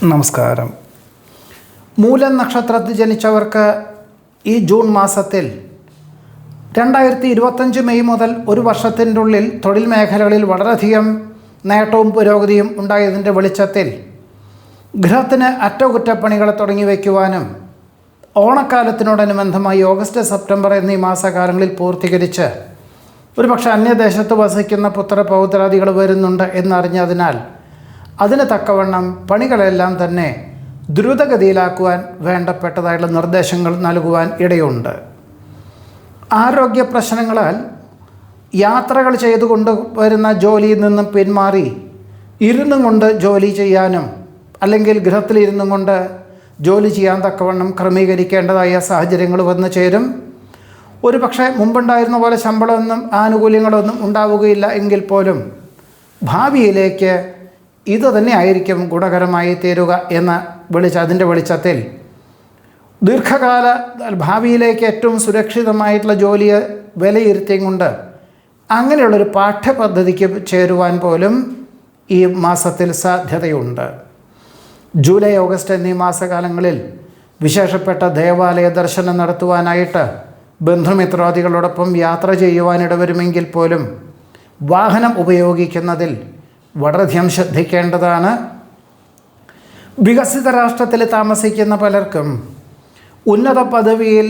നമസ്കാരം. മൂലം നക്ഷത്രത്തിൽ ജനിച്ചവർക്ക് ഈ ജൂൺ മാസത്തിൽ 2025 മെയ് മുതൽ ഒരു വർഷത്തിൻ്റെ ഉള്ളിൽ തൊഴിൽ മേഖലകളിൽ വളരെയധികം നേട്ടവും പുരോഗതിയും ഉണ്ടായതിൻ്റെ വെളിച്ചത്തിൽ ഗൃഹത്തിന് അറ്റകുറ്റപ്പണികൾ തുടങ്ങി വയ്ക്കുവാനും ഓണക്കാലത്തിനോടനുബന്ധമായി ഓഗസ്റ്റ് സെപ്റ്റംബർ എന്നീ മാസകാലങ്ങളിൽ പൂർത്തീകരിച്ച് ഒരുപക്ഷെ അന്യദേശത്ത് വസിക്കുന്ന പുത്രപൗത്രാദികൾ വരുന്നുണ്ട് എന്നറിഞ്ഞതിനാൽ അതിന് തക്കവണ്ണം പണികളെല്ലാം തന്നെ ദ്രുതഗതിയിലാക്കുവാൻ വേണ്ടപ്പെട്ടതായുള്ള നിർദ്ദേശങ്ങൾ നൽകുവാൻ ഇടയുണ്ട്. ആരോഗ്യ പ്രശ്നങ്ങളാൽ യാത്രകൾ ചെയ്തുകൊണ്ട് വരുന്ന ജോലിയിൽ നിന്നും പിന്മാറി ഇരുന്നും കൊണ്ട് ജോലി ചെയ്യാനും അല്ലെങ്കിൽ ഗൃഹത്തിലിരുന്നും കൊണ്ട് ജോലി ചെയ്യാൻ തക്കവണ്ണം ക്രമീകരിക്കേണ്ടതായ സാഹചര്യങ്ങൾ വന്നു ചേരും. ഒരു പക്ഷേ മുമ്പുണ്ടായിരുന്ന പോലെ ശമ്പളമൊന്നും ആനുകൂല്യങ്ങളൊന്നും ഉണ്ടാവുകയില്ല എങ്കിൽ പോലും ഭാവിയിലേക്ക് ഇത് തന്നെ ആയിരിക്കും ഗുണകരമായി തീരുക എന്ന അതിൻ്റെ വെളിച്ചത്തിൽ ദീർഘകാല ഭാവിയിലേക്ക് ഏറ്റവും സുരക്ഷിതമായിട്ടുള്ള ജോലിയെ വിലയിരുത്തിയും കൊണ്ട് അങ്ങനെയുള്ളൊരു പാഠ്യപദ്ധതിക്ക് ചേരുവാൻ പോലും ഈ മാസത്തിൽ സാധ്യതയുണ്ട്. ജൂലൈ ഓഗസ്റ്റ് എന്നീ മാസകാലങ്ങളിൽ വിശേഷപ്പെട്ട ദേവാലയ ദർശനം നടത്തുവാനായിട്ട് ബന്ധുമിത്രാദികളോടൊപ്പം യാത്ര ചെയ്യുവാനിടവരുമെങ്കിൽ പോലും വാഹനം ഉപയോഗിക്കുന്നതിൽ വളരെയധികം ശ്രദ്ധിക്കേണ്ടതാണ്. വികസിത രാഷ്ട്രത്തിൽ താമസിക്കുന്ന പലർക്കും ഉന്നത പദവിയിൽ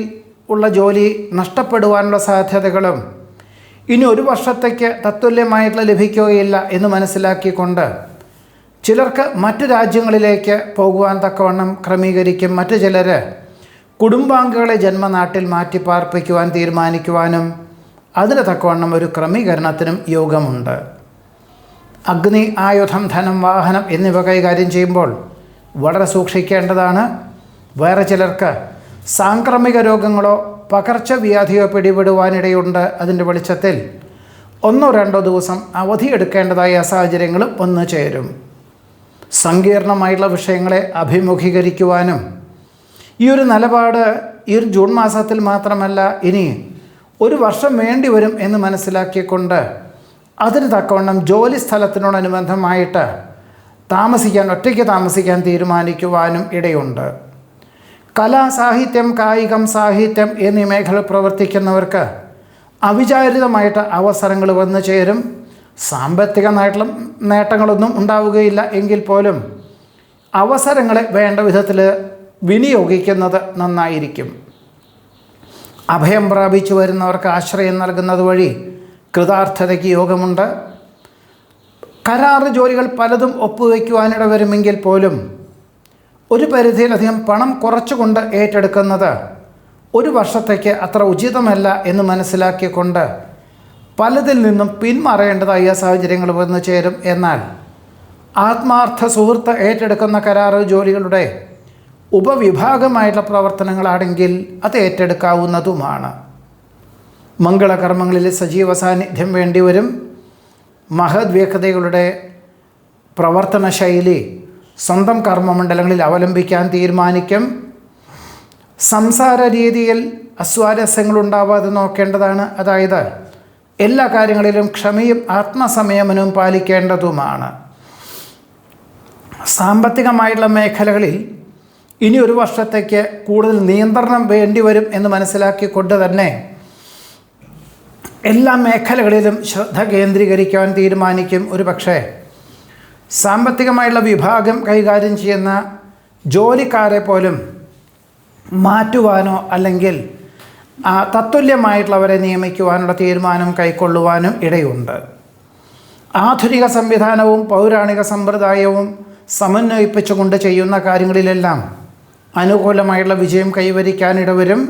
ഉള്ള ജോലി നഷ്ടപ്പെടുവാനുള്ള സാധ്യതകളും ഇനി ഒരു വർഷത്തേക്ക് തത്തുല്യമായിട്ടുള്ള ലഭിക്കുകയില്ല എന്ന് മനസ്സിലാക്കിക്കൊണ്ട് ചിലർക്ക് മറ്റു രാജ്യങ്ങളിലേക്ക് പോകുവാൻ തക്കവണ്ണം ക്രമീകരിക്കും. മറ്റു ചിലർ കുടുംബാംഗങ്ങളെ ജന്മനാട്ടിൽ മാറ്റി പാർപ്പിക്കുവാൻ തീരുമാനിക്കുവാനും അതിന് തക്കവണ്ണം ഒരു ക്രമീകരണത്തിനും യോഗമുണ്ട്. അഗ്നി, ആയുധം, ധനം, വാഹനം എന്നിവ കൈകാര്യം ചെയ്യുമ്പോൾ വളരെ സൂക്ഷിക്കേണ്ടതാണ്. വേറെ ചിലർക്ക് സാംക്രമിക രോഗങ്ങളോ പകർച്ചവ്യാധിയോ പിടിപെടുവാനിടയുണ്ട്. അതിൻ്റെ വെളിച്ചത്തിൽ 1-2 ദിവസം അവധിയെടുക്കേണ്ടതായ സാഹചര്യങ്ങളും വന്നു ചേരും. സങ്കീർണമായിട്ടുള്ള വിഷയങ്ങളെ അഭിമുഖീകരിക്കുവാനും ഈ ഒരു നിലപാട് ഈ ഒരു ജൂൺ മാസത്തിൽ മാത്രമല്ല ഇനി ഒരു വർഷം വേണ്ടി വരും എന്ന് മനസ്സിലാക്കിക്കൊണ്ട് അതിന് തക്കവണ്ണം ജോലി സ്ഥലത്തിനോടനുബന്ധമായിട്ട് ഒറ്റയ്ക്ക് താമസിക്കാൻ തീരുമാനിക്കുവാനും ഇടയുണ്ട്. കലാ, സാഹിത്യം, കായികം, സാഹിത്യം എന്നീ മേഖല പ്രവർത്തിക്കുന്നവർക്ക് അവിചാരിതമായിട്ട് അവസരങ്ങൾ വന്നു ചേരും. സാമ്പത്തികമായിട്ടുള്ള നേട്ടങ്ങളൊന്നും ഉണ്ടാവുകയില്ല എങ്കിൽ പോലും അവസരങ്ങളെ വേണ്ട വിധത്തിൽ വിനിയോഗിക്കുന്നത് നന്നായിരിക്കും. അഭയം പ്രാപിച്ചു വരുന്നവർക്ക് ആശ്രയം നൽകുന്നത് വഴി കൃതാർത്ഥതയ്ക്ക് യോഗമുണ്ട്. കരാറ് ജോലികൾ പലതും ഒപ്പുവയ്ക്കുവാനിട വരുമെങ്കിൽ പോലും ഒരു പരിധിയിലധികം പണം കുറച്ചുകൊണ്ട് ഏറ്റെടുക്കുന്നത് ഒരു വർഷത്തേക്ക് അത്ര ഉചിതമല്ല എന്ന് മനസ്സിലാക്കിക്കൊണ്ട് പലതിൽ നിന്നും പിന്മാറേണ്ടതായ സാഹചര്യങ്ങൾ വന്നു ചേരും. എന്നാൽ ആത്മാർത്ഥ സുഹൃത്ത് ഏറ്റെടുക്കുന്ന കരാറ് ജോലികളുടെ ഉപവിഭാഗമായിട്ടുള്ള പ്രവർത്തനങ്ങളാണെങ്കിൽ അത് ഏറ്റെടുക്കാവുന്നതുമാണ്. മംഗളകർമ്മങ്ങളിൽ സജീവ സാന്നിധ്യം വേണ്ടിവരും. മഹത് വ്യക്തികളുടെ പ്രവർത്തന ശൈലി സ്വന്തം കർമ്മമണ്ഡലങ്ങളിൽ അവലംബിക്കാൻ തീരുമാനിക്കും. സംസാര രീതിയിൽ അസ്വാരസ്യങ്ങളുണ്ടാവാതെ നോക്കേണ്ടതാണ്. അതായത് എല്ലാ കാര്യങ്ങളിലും ക്ഷമയും ആത്മസംയമനവും പാലിക്കേണ്ടതുമാണ്. സാമ്പത്തികമായിട്ടുള്ള മേഖലകളിൽ ഇനി ഒരു വർഷത്തേക്ക് കൂടുതൽ നിയന്ത്രണം വേണ്ടിവരും എന്ന് മനസ്സിലാക്കിക്കൊണ്ട് തന്നെ എല്ലാ മേഖലകളിലും ശ്രദ്ധ കേന്ദ്രീകരിക്കാൻ തീരുമാനിക്കും. ഒരു പക്ഷേ സാമ്പത്തികമായുള്ള വിഭാഗം കൈകാര്യം ചെയ്യുന്ന ജോലിക്കാരെ പോലും മാറ്റുവാനോ അല്ലെങ്കിൽ തത്തുല്യമായിട്ടുള്ളവരെ നിയമിക്കുവാനുള്ള തീരുമാനം കൈക്കൊള്ളുവാനും ഇടയുണ്ട്. ആധുനിക സംവിധാനവും പൗരാണിക സമ്പ്രദായവും സമന്വയിപ്പിച്ചുകൊണ്ട് ചെയ്യുന്ന കാര്യങ്ങളിലെല്ലാം അനുകൂലമായുള്ള വിജയം കൈവരിക്കാനിടവരും.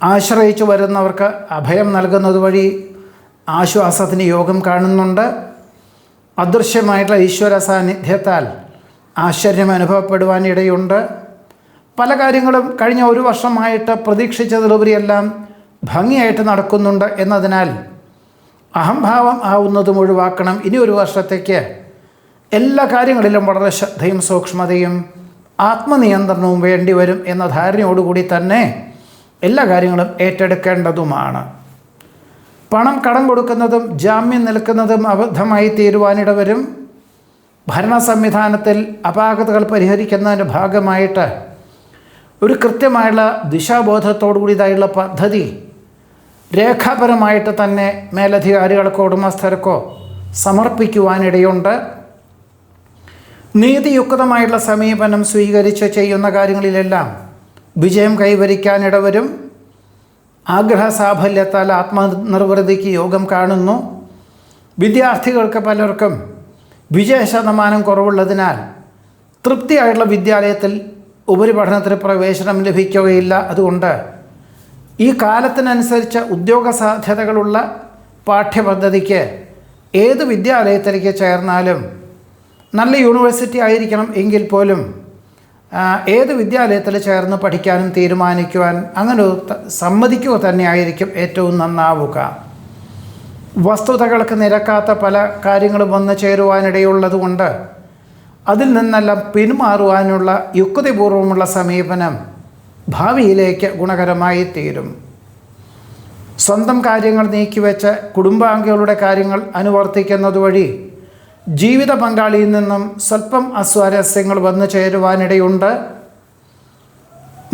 ആശ്രയിച്ചു വരുന്നവർക്ക് അഭയം നൽകുന്നത് വഴി ആശ്വാസത്തിന് യോഗം കാണുന്നുണ്ട്. അദൃശ്യമായിട്ടുള്ള ഈശ്വര സാന്നിധ്യത്താൽ ആശ്ചര്യം അനുഭവപ്പെടുവാൻ ഇടയുണ്ട്. പല കാര്യങ്ങളും കഴിഞ്ഞ ഒരു വർഷമായിട്ട് പ്രതീക്ഷിച്ചതിലുപരിയെല്ലാം ഭംഗിയായിട്ട് നടക്കുന്നുണ്ട് എന്നതിനാൽ അഹംഭാവം ആവുന്നതും ഒഴിവാക്കണം. ഇനി ഒരു വർഷത്തേക്ക് എല്ലാ കാര്യങ്ങളിലും വളരെ ശ്രദ്ധയും സൂക്ഷ്മതയും ആത്മനിയന്ത്രണവും വേണ്ടിവരും എന്ന ധാരണയോടുകൂടി തന്നെ എല്ലാ കാര്യങ്ങളും ഏറ്റെടുക്കേണ്ടതുമാണ്. പണം കടം കൊടുക്കുന്നതും ജാമ്യം നിൽക്കുന്നതും അബദ്ധമായി തീരുവാനിടവരും. ഭരണ സംവിധാനത്തിൽ അപാകതകൾ പരിഹരിക്കുന്നതിൻ്റെ ഭാഗമായിട്ട് ഒരു കൃത്യമായുള്ള ദിശാബോധത്തോടു കൂടിയതായുള്ള പദ്ധതി രേഖാപരമായിട്ട് തന്നെ മേലധികാരികൾക്കോ ഉടമസ്ഥർക്കോ സമർപ്പിക്കുവാനിടയുണ്ട്. നീതിയുക്തമായിട്ടുള്ള സമീപനം സ്വീകരിച്ച് ചെയ്യുന്ന കാര്യങ്ങളിലെല്ലാം വിജയം കൈവരിക്കാനിടവരും. ആഗ്രഹസാഫല്യത്താൽ ആത്മനിർവൃതിക്ക് യോഗം കാണുന്നു. വിദ്യാർത്ഥികൾക്ക് പലർക്കും വിജയശതമാനം കുറവുള്ളതിനാൽ തൃപ്തിയായിട്ടുള്ള വിദ്യാലയത്തിൽ ഉപരിപഠനത്തിന് പ്രവേശനം ലഭിക്കുകയില്ല. അതുകൊണ്ട് ഈ കാലത്തിനനുസരിച്ച് ഉദ്യോഗ സാധ്യതകളുള്ള പാഠ്യപദ്ധതിക്ക് ഏത് വിദ്യാലയത്തിലേക്ക് ചേർന്നാലും, നല്ല യൂണിവേഴ്സിറ്റി ആയിരിക്കണം എങ്കിൽ പോലും ഏത് വിദ്യാലയത്തിൽ ചേർന്ന് പഠിക്കാനും തീരുമാനിക്കുവാൻ അങ്ങനെ സമ്മതിക്കുക തന്നെയായിരിക്കും ഏറ്റവും നന്നാവുക. വസ്തുതകൾക്ക് നിരക്കാത്ത പല കാര്യങ്ങളും വന്നു ചേരുവാനിടയുള്ളതുകൊണ്ട് അതിൽ നിന്നെല്ലാം പിന്മാറുവാനുള്ള യുക്തിപൂർവമുള്ള സമീപനം ഭാവിയിലേക്ക് ഗുണകരമായി തീരും. സ്വന്തം കാര്യങ്ങൾ നീക്കിവെച്ച് കുടുംബാംഗങ്ങളുടെ കാര്യങ്ങൾ അനുവർത്തിക്കുന്നത് വഴി ജീവിത പങ്കാളിയിൽ നിന്നും സ്വല്പം അസ്വാരസ്യങ്ങൾ വന്നു ചേരുവാനിടയുണ്ട്.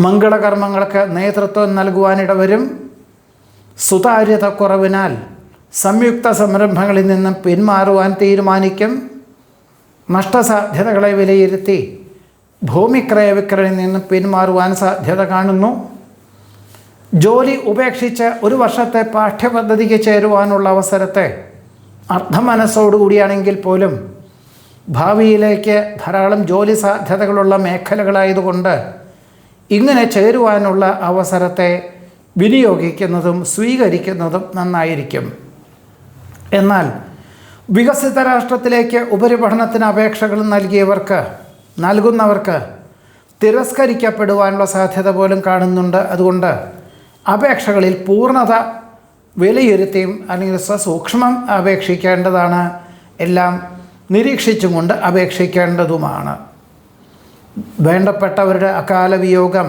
മംഗളകർമ്മങ്ങൾക്ക് നേതൃത്വം നൽകുവാനിടവരും. സുതാര്യത കുറവിനാൽ സംയുക്ത സംരംഭങ്ങളിൽ നിന്നും പിന്മാറുവാൻ തീരുമാനിക്കും. നഷ്ടസാധ്യതകളെ വിലയിരുത്തി ഭൂമിക്രയവിക്രയിൽ നിന്നും പിന്മാറുവാൻ സാധ്യത കാണുന്നു. ജോലി ഉപേക്ഷിച്ച് ഒരു വർഷത്തെ പാഠ്യപദ്ധതിക്ക് ചേരുവാനുള്ള അവസരത്തെ അർദ്ധമനസ്സോടുകൂടിയാണെങ്കിൽ പോലും ഭാവിയിലേക്ക് ധാരാളം ജോലി സാധ്യതകളുള്ള മേഖലകളായതുകൊണ്ട് ഇങ്ങനെ ചേരുവാനുള്ള അവസരത്തെ വിനിയോഗിക്കുന്നതും സ്വീകരിക്കുന്നതും നന്നായിരിക്കും. എന്നാൽ വികസിത രാഷ്ട്രത്തിലേക്ക് ഉപരിപഠനത്തിന് അപേക്ഷകൾ നൽകുന്നവർക്ക് തിരസ്കരിക്കപ്പെടുവാനുള്ള സാധ്യത പോലും കാണുന്നുണ്ട്. അതുകൊണ്ട് അപേക്ഷകളിൽ പൂർണ്ണത വിലയിരുത്തിയും അല്ലെങ്കിൽ സസൂക്ഷ്മം അപേക്ഷിക്കേണ്ടതാണ്. എല്ലാം നിരീക്ഷിച്ചും കൊണ്ട് അപേക്ഷിക്കേണ്ടതുമാണ്. വേണ്ടപ്പെട്ടവരുടെ അകാല വിയോഗം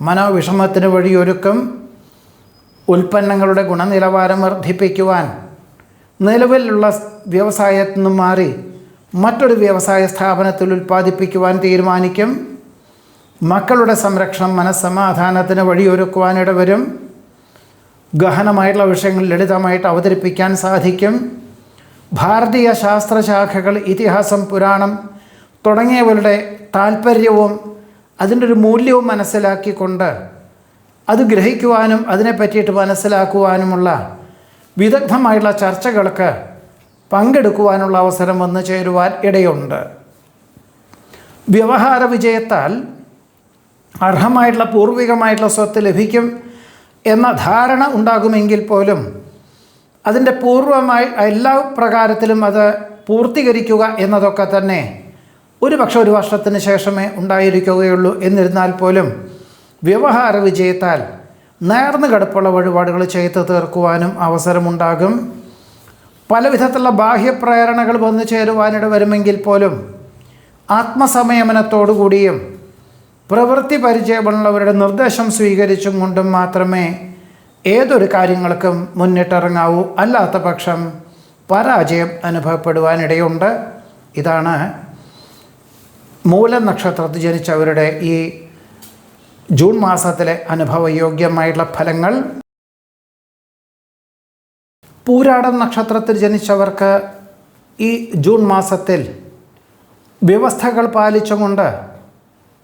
മനോവിഷമത്തിന് വഴിയൊരുക്കും. ഉൽപ്പന്നങ്ങളുടെ ഗുണനിലവാരം വർദ്ധിപ്പിക്കുവാൻ നിലവിലുള്ള വ്യവസായത്തിൽ നിന്നും മാറി മറ്റൊരു വ്യവസായ സ്ഥാപനത്തിൽ ഉൽപ്പാദിപ്പിക്കുവാൻ തീരുമാനിക്കും. മക്കളുടെ സംരക്ഷണം മനസ്സമാധാനത്തിന് വഴിയൊരുക്കുവാനിടവരും. ഗഹനമായിട്ടുള്ള വിഷയങ്ങൾ ലളിതമായിട്ട് അവതരിപ്പിക്കാൻ സാധിക്കും. ഭാരതീയ ശാസ്ത്രശാഖകൾ, ഇതിഹാസം, പുരാണം തുടങ്ങിയവരുടെ താല്പര്യവും അതിൻ്റെ ഒരു മൂല്യവും മനസ്സിലാക്കിക്കൊണ്ട് അത് ഗ്രഹിക്കുവാനും അതിനെ പറ്റിയിട്ട് മനസ്സിലാക്കുവാനുമുള്ള വിദഗ്ധമായിട്ടുള്ള ചർച്ചകൾക്ക് പങ്കെടുക്കുവാനുള്ള അവസരം വന്നു ചേരുവാൻ ഇടയുണ്ട്. വ്യവഹാര വിജയത്താൽ അർഹമായിട്ടുള്ള പൂർവികമായിട്ടുള്ള സ്വത്ത് ലഭിക്കും എന്ന ധാരണ ഉണ്ടാകുമെങ്കിൽ പോലും അതിൻ്റെ പൂർവമായി എല്ലാ പ്രകാരത്തിലും അത് പൂർത്തീകരിക്കുക എന്നതൊക്കെ തന്നെ ഒരു വർഷത്തിന് ശേഷമേ ഉണ്ടായിരിക്കുകയുള്ളൂ. എന്നിരുന്നാൽ പോലും വ്യവഹാര വിജയത്താൽ നേർന്നു കിടപ്പുള്ള വഴിപാടുകൾ ചെയ്ത് തീർക്കുവാനും അവസരമുണ്ടാകും. പല വിധത്തിലുള്ള ബാഹ്യപ്രേരണകൾ വന്നു ചേരുവാനിട വരുമെങ്കിൽ പോലും ആത്മസംയമനത്തോടുകൂടിയും പ്രവൃത്തി പരിചയമുള്ളവരുടെ നിർദ്ദേശം സ്വീകരിച്ചും കൊണ്ടും മാത്രമേ ഏതൊരു കാര്യങ്ങൾക്കും മുന്നിട്ടിറങ്ങാവൂ. അല്ലാത്ത പക്ഷം പരാജയം അനുഭവപ്പെടുവാനിടയുണ്ട്. ഇതാണ് മൂലം നക്ഷത്രത്തിൽ ജനിച്ചവരുടെ ഈ ജൂൺ മാസത്തിലെ അനുഭവയോഗ്യമായിട്ടുള്ള ഫലങ്ങൾ. പൂരാടം നക്ഷത്രത്തിൽ ജനിച്ചവർക്ക് ഈ ജൂൺ മാസത്തിൽ വ്യവസ്ഥകൾ പാലിച്ചുകൊണ്ട്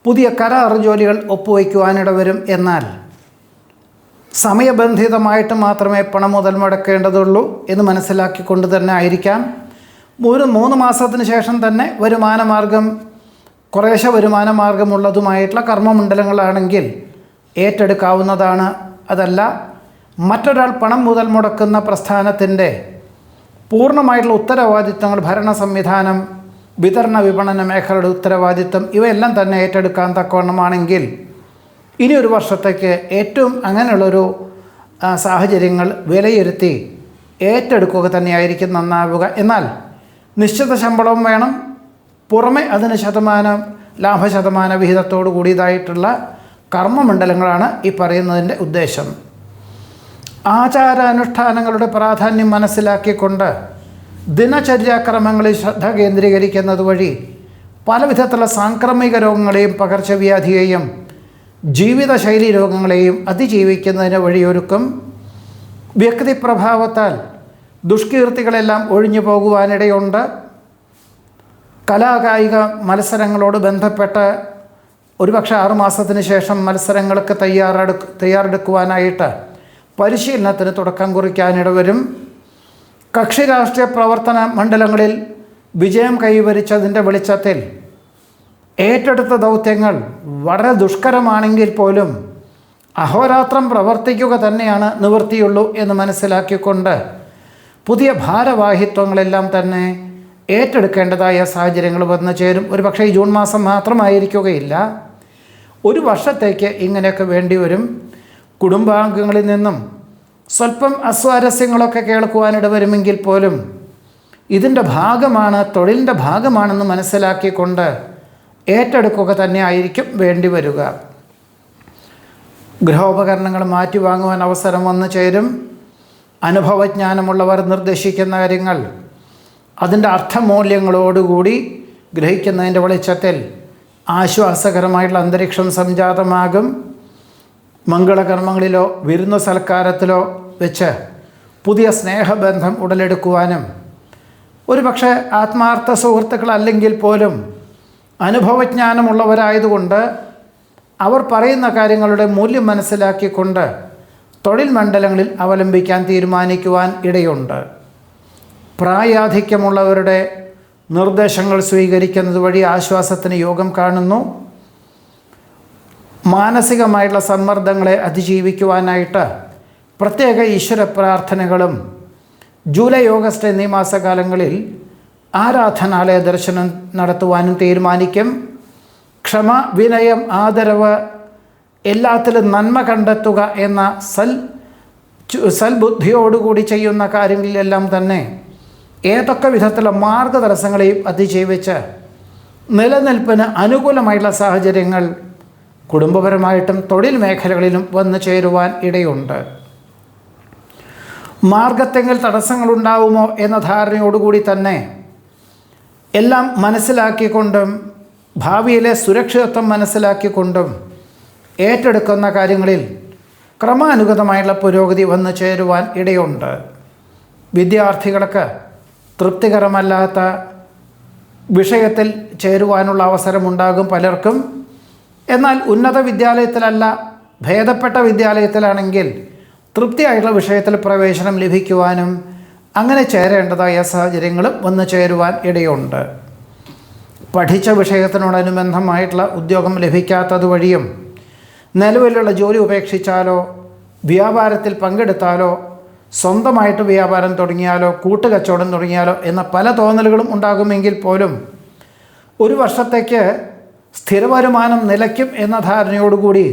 പുതിയ കരാർ ജോലികൾ ഒപ്പുവയ്ക്കുവാനിടവരും. എന്നാൽ സമയബന്ധിതമായിട്ട് മാത്രമേ പണം മുതൽ മുടക്കേണ്ടതുള്ളൂ എന്ന് മനസ്സിലാക്കിക്കൊണ്ട് തന്നെ ആയിരിക്കാം. 3 മാസത്തിന് ശേഷം തന്നെ കുറേശ്ശെ വരുമാന മാർഗമുള്ളതുമായിട്ടുള്ള കർമ്മമണ്ഡലങ്ങളാണെങ്കിൽ ഏറ്റെടുക്കാവുന്നതാണ്. അതല്ല, മറ്റൊരാൾ പണം മുതൽ മുടക്കുന്ന പ്രസ്ഥാനത്തിൻ്റെ പൂർണ്ണമായിട്ടുള്ള ഉത്തരവാദിത്തങ്ങൾ, ഭരണ സംവിധാനം, വിതരണ വിപണന മേഖലയുടെ ഉത്തരവാദിത്തം ഇവയെല്ലാം തന്നെ ഏറ്റെടുക്കാൻ തക്കവണ്ണമാണെങ്കിൽ ഇനി ഒരു വർഷത്തേക്ക് ഏറ്റവും അങ്ങനെയുള്ളൊരു സാഹചര്യങ്ങൾ വിലയിരുത്തി ഏറ്റെടുക്കുക തന്നെയായിരിക്കും നന്നാവുക. എന്നാൽ നിശ്ചിത ശമ്പളവും വേണം, പുറമെ അതിന് ലാഭശതമാന വിഹിതത്തോടു കൂടിയതായിട്ടുള്ള കർമ്മമണ്ഡലങ്ങളാണ് ഈ പറയുന്നതിൻ്റെ ഉദ്ദേശം. ആചാരാനുഷ്ഠാനങ്ങളുടെ പ്രാധാന്യം മനസ്സിലാക്കിക്കൊണ്ട് ദിനചര്യാക്രമങ്ങളിൽ ശ്രദ്ധ കേന്ദ്രീകരിക്കുന്നത് വഴി പല വിധത്തിലുള്ള സാംക്രമിക രോഗങ്ങളെയും പകർച്ചവ്യാധിയെയും ജീവിതശൈലി രോഗങ്ങളെയും അതിജീവിക്കുന്നതിന് വഴിയൊരുക്കും. വ്യക്തിപ്രഭാവത്താൽ ദുഷ്കീർത്തികളെല്ലാം ഒഴിഞ്ഞു പോകുവാനിടയുണ്ട്. കലാകായിക മത്സരങ്ങളോട് ബന്ധപ്പെട്ട് ഒരുപക്ഷെ 6 മാസത്തിന് ശേഷം മത്സരങ്ങൾക്ക് തയ്യാറെടുക്കുവാനായിട്ട് പരിശീലനത്തിന് തുടക്കം കുറിക്കാനിടവരും. കക്ഷി രാഷ്ട്രീയ പ്രവർത്തന മണ്ഡലങ്ങളിൽ വിജയം കൈവരിച്ചതിൻ്റെ വെളിച്ചത്തിൽ ഏറ്റെടുത്ത ദൗത്യങ്ങൾ വളരെ ദുഷ്കരമാണെങ്കിൽ പോലും അഹോരാത്രം പ്രവർത്തിക്കുക തന്നെയാണ് നിവൃത്തിയുള്ളൂ എന്ന് മനസ്സിലാക്കിക്കൊണ്ട് പുതിയ ഭാരവാഹിത്വങ്ങളെല്ലാം തന്നെ ഏറ്റെടുക്കേണ്ടതായ സാഹചര്യങ്ങൾ വന്നു ചേരും. ഒരുപക്ഷെ ഈ ജൂൺ മാസം മാത്രമായിരിക്കുകയില്ല, ഒരു വർഷത്തേക്ക് ഇങ്ങനെയൊക്കെ വേണ്ടി വരും. കുടുംബാംഗങ്ങളിൽ നിന്നും സ്വല്പം അസ്വാരസ്യങ്ങളൊക്കെ കേൾക്കുവാനിട വരുമെങ്കിൽ പോലും ഇതിൻ്റെ ഭാഗമാണ്, തൊഴിലിൻ്റെ ഭാഗമാണെന്ന് മനസ്സിലാക്കിക്കൊണ്ട് ഏറ്റെടുക്കുക തന്നെ ആയിരിക്കും വേണ്ടി വരിക. ഗൃഹോപകരണങ്ങൾ മാറ്റി വാങ്ങുവാൻ അവസരം വന്നു ചേരും. അനുഭവജ്ഞാനമുള്ളവർ നിർദ്ദേശിക്കുന്ന കാര്യങ്ങൾ അതിൻ്റെ അർത്ഥമൂല്യങ്ങളോടുകൂടി ഗ്രഹിക്കുന്നതിൻ്റെ വെളിച്ചത്തിൽ ആശ്വാസകരമായിട്ടുള്ള അന്തരീക്ഷം സംജാതമാകും. മംഗളകർമ്മങ്ങളിലോ വിരുന്നു സൽക്കാരത്തിലോ വെച്ച് പുതിയ സ്നേഹബന്ധം ഉടലെടുക്കുവാനും, ഒരുപക്ഷെ ആത്മാർത്ഥ സുഹൃത്തുക്കളല്ലെങ്കിൽ പോലും അനുഭവജ്ഞാനമുള്ളവരായതുകൊണ്ട് അവർ പറയുന്ന കാര്യങ്ങളുടെ മൂല്യം മനസ്സിലാക്കിക്കൊണ്ട് തൊഴിൽ മണ്ഡലങ്ങളിൽ അവലംബിക്കാൻ തീരുമാനിക്കുവാൻ ഇടയുണ്ട്. പ്രായാധിക്യമുള്ളവരുടെ നിർദ്ദേശങ്ങൾ സ്വീകരിക്കുന്നത് വഴി ആശ്വാസത്തിന് യോഗം കാണുന്നു. മാനസികമായിട്ടുള്ള സമ്മർദ്ദങ്ങളെ അതിജീവിക്കുവാനായിട്ട് പ്രത്യേക ഈശ്വര പ്രാർത്ഥനകളും ജൂലൈ, ഓഗസ്റ്റ് എന്നീ മാസകാലങ്ങളിൽ ആരാധനാലയ ദർശനം നടത്തുവാനും തീരുമാനിക്കും. ക്ഷമ, വിനയം, ആദരവ്, എല്ലാത്തിലും നന്മ കണ്ടെത്തുക എന്ന സൽബുദ്ധിയോടുകൂടി ചെയ്യുന്ന കാര്യങ്ങളിലെല്ലാം തന്നെ ഏതൊക്കെ വിധത്തിലുള്ള മാർഗതടസ്സങ്ങളെയും അതിജീവിച്ച് നിലനിൽപ്പിന് അനുകൂലമായിട്ടുള്ള സാഹചര്യങ്ങൾ കുടുംബപരമായിട്ടും തൊഴിൽ മേഖലകളിലും വന്നു ചേരുവാൻ ഇടയുണ്ട്. മാർഗത്തെങ്കിൽ തടസ്സങ്ങളുണ്ടാവുമോ എന്ന ധാരണയോടുകൂടി തന്നെ എല്ലാം മനസ്സിലാക്കിക്കൊണ്ടും ഭാവിയിലെ സുരക്ഷിതത്വം മനസ്സിലാക്കിക്കൊണ്ടും ഏറ്റെടുക്കുന്ന കാര്യങ്ങളിൽ ക്രമാനുഗതമായുള്ള പുരോഗതി വന്നു ചേരുവാൻ ഇടയുണ്ട്. വിദ്യാർത്ഥികൾക്ക് തൃപ്തികരമല്ലാത്ത വിഷയത്തിൽ ചേരുവാനുള്ള അവസരമുണ്ടാകും പലർക്കും. എന്നാൽ ഉന്നത വിദ്യാലയത്തിലല്ല, ഭേദപ്പെട്ട വിദ്യാലയത്തിലാണെങ്കിൽ തൃപ്തിയായിട്ടുള്ള വിഷയത്തിൽ പ്രവേശനം ലഭിക്കുവാനും അങ്ങനെ ചേരേണ്ടതായ സാഹചര്യങ്ങളും വന്നു ചേരുവാൻ ഇടയുണ്ട്. പഠിച്ച വിഷയത്തിനോടനുബന്ധമായിട്ടുള്ള ഉദ്യോഗം ലഭിക്കാത്തത് വഴിയും നിലവിലുള്ള ജോലി ഉപേക്ഷിച്ചാലോ വ്യാപാരത്തിൽ പങ്കെടുത്താലോ സ്വന്തമായിട്ട് വ്യാപാരം തുടങ്ങിയാലോ കൂട്ടുകച്ചവടം തുടങ്ങിയാലോ എന്ന പല തോന്നലുകളും ഉണ്ടാകുമെങ്കിൽ പോലും ഒരു വർഷത്തേക്ക് സ്ഥിരവരുമാനം നിലയ്ക്കും എന്ന ധാരണയോടുകൂടി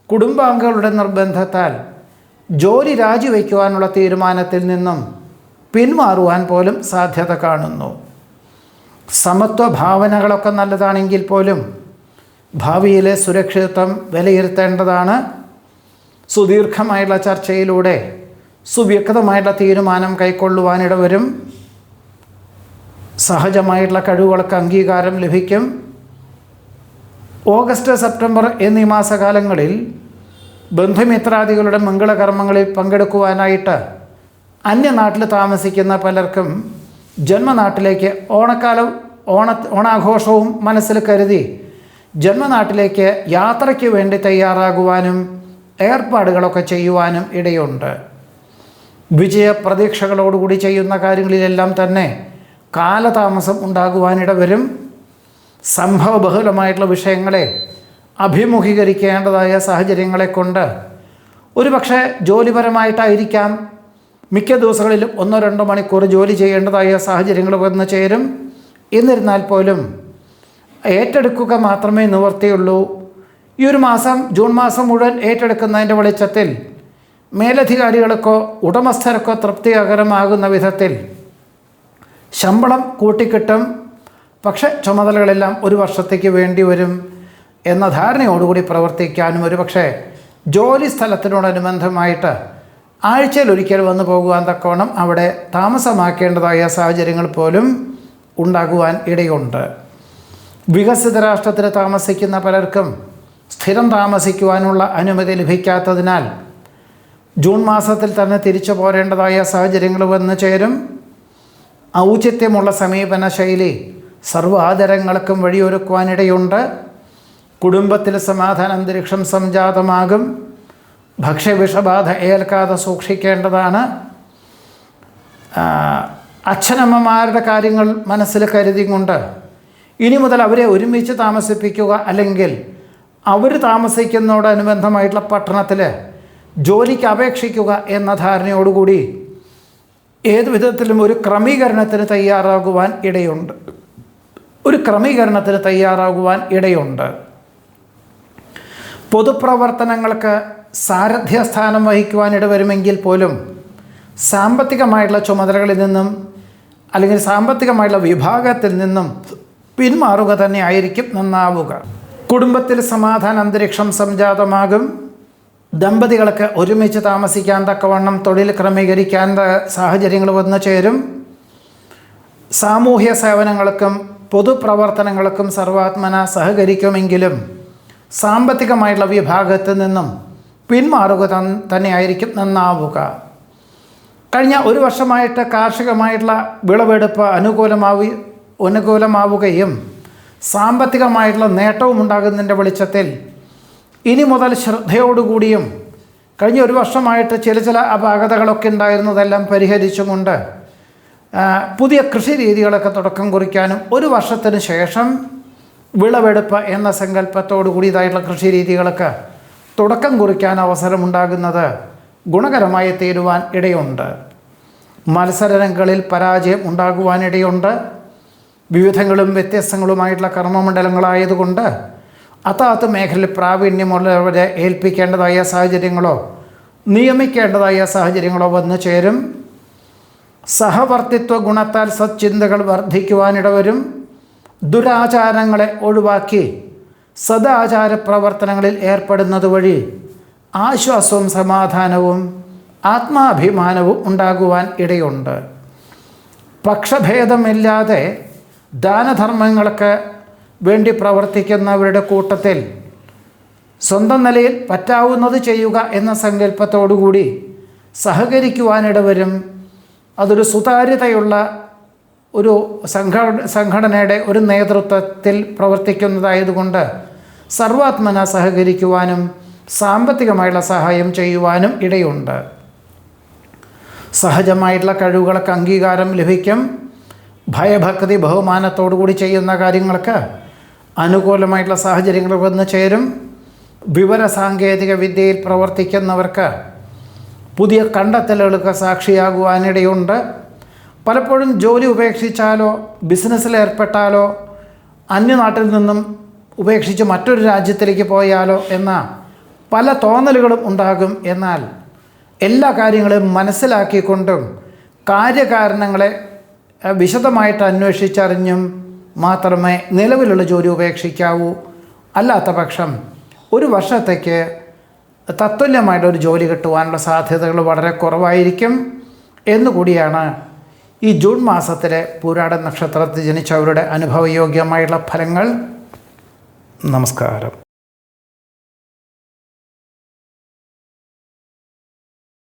കുടുംബാംഗങ്ങളുടെ നിർബന്ധത്താൽ ജോലി രാജിവെക്കുവാനുള്ള തീരുമാനത്തിൽ നിന്നും പിന്മാറുവാൻ പോലും സാധ്യത കാണുന്നു. സമത്വ ഭാവനകളൊക്കെ നല്ലതാണെങ്കിൽ പോലും ഭാവിയിലെ സുരക്ഷിതത്വം വിലയിരുത്തേണ്ടതാണ്. സുദീർഘമായുള്ള ചർച്ചയിലൂടെ സുവ്യക്തമായിട്ടുള്ള തീരുമാനം കൈക്കൊള്ളുവാനിടവരും. സഹജമായിട്ടുള്ള കഴിവുകൾക്ക് അംഗീകാരം ലഭിക്കും. ഓഗസ്റ്റ്, സെപ്റ്റംബർ എന്നീ മാസകാലങ്ങളിൽ ബന്ധുമിത്രാദികളുടെ മംഗളകർമ്മങ്ങളിൽ പങ്കെടുക്കുവാനായിട്ട് അന്യനാട്ടിൽ താമസിക്കുന്ന പലർക്കും ജന്മനാട്ടിലേക്ക് ഓണാഘോഷവും മനസ്സിൽ കരുതി ജന്മനാട്ടിലേക്ക് യാത്രയ്ക്ക് വേണ്ടി തയ്യാറാകുവാനും ഏർപ്പാടുകളൊക്കെ ചെയ്യുവാനും ഇടയുണ്ട്. വിജയപ്രതീക്ഷകളോടുകൂടി ചെയ്യുന്ന കാര്യങ്ങളിലെല്ലാം തന്നെ കാലതാമസം ഉണ്ടാകുവാനിടവരും. സംഭവബഹുലമായിട്ടുള്ള വിഷയങ്ങളെ അഭിമുഖീകരിക്കേണ്ടതായ സാഹചര്യങ്ങളെ കൊണ്ട് ഒരുപക്ഷെ ജോലിപരമായിട്ടായിരിക്കാം മിക്ക ദിവസങ്ങളിലും 1-2 മണിക്കൂർ ജോലി ചെയ്യേണ്ടതായ സാഹചര്യങ്ങൾ വന്നു ചേരും. എന്നിരുന്നാൽ പോലും ഏറ്റെടുക്കുക മാത്രമേ നിവർത്തിയുള്ളൂ. ഈ ഒരു മാസം, ജൂൺ മാസം മുഴുവൻ ഏറ്റെടുക്കുന്നതിൻ്റെ വെളിച്ചത്തിൽ മേലധികാരികൾക്കോ ഉടമസ്ഥർക്കോ തൃപ്തികരമാകുന്ന വിധത്തിൽ ശമ്പളം കൂട്ടിക്കിട്ടും. പക്ഷേ ചുമതലകളെല്ലാം ഒരു വർഷത്തേക്ക് വേണ്ടി വരും എന്ന ധാരണയോടുകൂടി പ്രവർത്തിക്കാനും ഒരുപക്ഷെ ജോലി സ്ഥലത്തിനോടനുബന്ധമായിട്ട് ആഴ്ചയിൽ ഒരിക്കൽ വന്നു പോകുവാൻ തക്കവണ്ണം അവിടെ താമസമാക്കേണ്ടതായ സാഹചര്യങ്ങൾ പോലും ഉണ്ടാകുവാൻ ഇടയുണ്ട്. വികസിത രാഷ്ട്രത്തിൽ താമസിക്കുന്ന പലർക്കും സ്ഥിരം താമസിക്കുവാനുള്ള അനുമതി ലഭിക്കാത്തതിനാൽ ജൂൺ മാസത്തിൽ തന്നെ തിരിച്ചു പോരേണ്ടതായ സാഹചര്യങ്ങൾ വന്നു ചേരും. ഔചിത്യമുള്ള സമീപന ശൈലി സർവ്വാദരങ്ങൾക്കും വഴിയൊരുക്കുവാനിടയുണ്ട്. കുടുംബത്തിൽ സമാധാന അന്തരീക്ഷം സംജാതമാകും. ഭക്ഷ്യവിഷബാധ ഏൽക്കാതെ സൂക്ഷിക്കേണ്ടതാണ്. അച്ഛനമ്മമാരുടെ കാര്യങ്ങൾ മനസ്സിൽ കരുതിക്കൊണ്ട് ഇനി മുതൽ അവരെ ഒരുമിച്ച് താമസിപ്പിക്കുക, അല്ലെങ്കിൽ അവർ താമസിക്കുന്നതോടനുബന്ധമായിട്ടുള്ള പട്ടണത്തിൽ ജോലിക്ക് അപേക്ഷിക്കുക എന്ന ധാരണയോടുകൂടി ഏതു വിധത്തിലും ഒരു ക്രമീകരണത്തിന് തയ്യാറാകുവാൻ ഇടയുണ്ട്. പൊതുപ്രവർത്തനങ്ങൾക്ക് സാരഥ്യസ്ഥാനം വഹിക്കുവാൻ ഇടവരുമെങ്കിൽ പോലും സാമ്പത്തികമായിട്ടുള്ള ചുമതലകളിൽ നിന്നും അല്ലെങ്കിൽ സാമ്പത്തികമായിട്ടുള്ള വിഭാഗത്തിൽ നിന്നും പിന്മാറുക തന്നെ ആയിരിക്കും നന്നാവുക. കുടുംബത്തിൽ സമാധാന അന്തരീക്ഷം സംജാതമാകും. ദമ്പതികൾക്ക് ഒരുമിച്ച് താമസിക്കാൻ തക്കവണ്ണം തൊഴിൽ ക്രമീകരിക്കാൻ സാഹചര്യങ്ങൾ വന്നു ചേരും. സാമൂഹ്യ സേവനങ്ങൾക്കും പൊതുപ്രവർത്തനങ്ങൾക്കും സർവാത്മന സഹകരിക്കുമെങ്കിലും സാമ്പത്തികമായിട്ടുള്ള വിഭാഗത്തിൽ നിന്നും പിന്മാറുക തന്നെയായിരിക്കും നന്നാവുക. കഴിഞ്ഞ ഒരു വർഷമായിട്ട് കാർഷികമായിട്ടുള്ള വിളവെടുപ്പ് അനുകൂലമാവുകയും സാമ്പത്തികമായിട്ടുള്ള നേട്ടവും ഉണ്ടാകുന്നതിൻ്റെ വെളിച്ചത്തിൽ ഇനി മുതൽ ശ്രദ്ധയോടുകൂടിയും കഴിഞ്ഞ ഒരു വർഷമായിട്ട് ചില അപാകതകളൊക്കെ ഉണ്ടായിരുന്നതെല്ലാം പരിഹരിച്ചുകൊണ്ട് പുതിയ കൃഷി രീതികളൊക്കെ തുടക്കം കുറിക്കാനും ഒരു വർഷത്തിന് ശേഷം വിളവെടുപ്പ് എന്ന സങ്കല്പത്തോടു കൂടിയതായിട്ടുള്ള കൃഷി രീതികൾക്ക് തുടക്കം കുറിക്കാൻ അവസരമുണ്ടാകുന്നത് ഗുണകരമായി തീരുവാൻ ഇടയുണ്ട്. മത്സരങ്ങളിൽ പരാജയം ഉണ്ടാകുവാനിടയുണ്ട്. വിവിധങ്ങളും വ്യത്യസ്തങ്ങളുമായിട്ടുള്ള കർമ്മമണ്ഡലങ്ങളായതുകൊണ്ട് അതാത് മേഖലയിൽ പ്രാവീണ്യമുള്ളവരെ ഏൽപ്പിക്കേണ്ടതായ സാഹചര്യങ്ങളോ നിയമിക്കേണ്ടതായ സാഹചര്യങ്ങളോ വന്നു ചേരും. സഹവർത്തിത്വ ഗുണത്താൽ സച്ചിന്തകൾ വർദ്ധിക്കുവാനിടവരും. ദുരാചാരങ്ങളെ ഒഴിവാക്കി സദാചാര പ്രവർത്തനങ്ങളിൽ ഏർപ്പെടുന്നത് വഴി ആശ്വാസവും സമാധാനവും ആത്മാഭിമാനവും ഉണ്ടാകുവാൻ ഇടയുണ്ട്. പക്ഷഭേദമില്ലാതെ ദാനധർമ്മങ്ങൾക്ക് വേണ്ടി പ്രവർത്തിക്കുന്നവരുടെ കൂട്ടത്തിൽ സ്വന്തം നിലയിൽ പറ്റാവുന്നത് ചെയ്യുക എന്ന സങ്കല്പത്തോടുകൂടി സഹകരിക്കുവാനിടവരും. അതൊരു സുതാര്യതയുള്ള ഒരു സംഘടനയുടെ ഒരു നേതൃത്വത്തിൽ പ്രവർത്തിക്കുന്നതായതുകൊണ്ട് സർവാത്മന സഹകരിക്കുവാനും സാമ്പത്തികമായിട്ടുള്ള സഹായം ചെയ്യുവാനും ഇടയുണ്ട്. സഹജമായിട്ടുള്ള കഴിവുകൾക്ക് അംഗീകാരം ലഭിക്കും. ഭയഭക്തി ബഹുമാനത്തോടുകൂടി ചെയ്യുന്ന കാര്യങ്ങൾക്ക് അനുകൂലമായിട്ടുള്ള സാഹചര്യങ്ങൾ വന്നു ചേരും. വിവരസാങ്കേതിക വിദ്യയിൽ പ്രവർത്തിക്കുന്നവർക്ക് പുതിയ കണ്ടെത്തലുകൾക്ക് സാക്ഷിയാകുവാനിടയുണ്ട്. പലപ്പോഴും ജോലി ഉപേക്ഷിച്ചാലോ ബിസിനസ്സിൽ ഏർപ്പെട്ടാലോ അന്യനാട്ടിൽ നിന്നും ഉപേക്ഷിച്ച് മറ്റൊരു രാജ്യത്തിലേക്ക് പോയാലോ എന്ന പല തോന്നലുകളും ഉണ്ടാകും. എന്നാൽ എല്ലാ കാര്യങ്ങളും മനസ്സിലാക്കിക്കൊണ്ടും കാര്യകാരണങ്ങളെ വിശദമായിട്ട് അന്വേഷിച്ചറിഞ്ഞും മാത്രമേ നിലവിലുള്ള ജോലി ഉപേക്ഷിക്കാവൂ. അല്ലാത്ത പക്ഷം ഒരു വർഷത്തേക്ക് തത്തുല്യമായിട്ടൊരു ജോലി കിട്ടുവാനുള്ള സാധ്യതകൾ വളരെ കുറവായിരിക്കും എന്നുകൂടിയാണ് ഈ ജൂൺ മാസത്തിലെ പൂരാട നക്ഷത്രത്തിൽ ജനിച്ചവരുടെ അനുഭവയോഗ്യമായുള്ള ഫലങ്ങൾ. നമസ്കാരം.